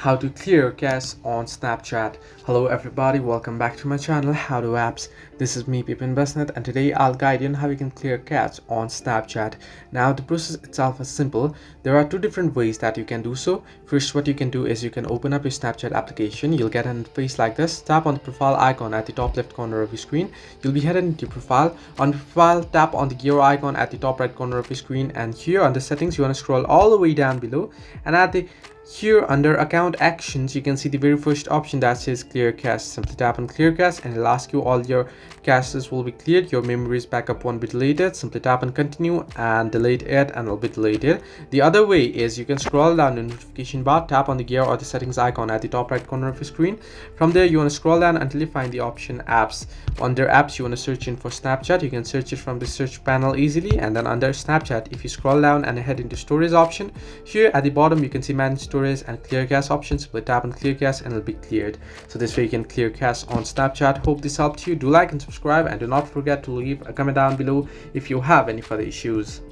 How to clear cache on Snapchat. Hello everybody, welcome back to my channel How to Apps. This is me Pipin Basnet, and today I'll guide you on how you can clear cache on Snapchat. Now the process itself is simple. There are two different ways that you can do so. First, what you can do is you can open up your Snapchat application. You'll get an interface like this. Tap on the profile icon at the top left corner of your screen. You'll be headed into your profile. On profile, tap on the gear icon at the top right corner of your screen, and here under settings you want to scroll all the way down below, and at the here under account actions you can see the very first option that says clear cache. Simply tap on clear cache and it'll ask you all your caches will be cleared, your memories backup won't be deleted. Simply tap on continue and delete it and it'll be deleted. The other way is you can scroll down the notification bar, tap on the gear or the settings icon at the top right corner of your screen. From there you want to scroll down until you find the option apps. Under apps you want to search in for Snapchat. You can search it from the search panel easily, and then under Snapchat if you scroll down and head into storage option, here at the bottom you can see manage storage and clear cache options. Simply tap on clear cache and it'll be cleared. So this way you can clear cache on Snapchat. Hope this helped you. Do like and subscribe, and do not forget to leave a comment down below if you have any further issues.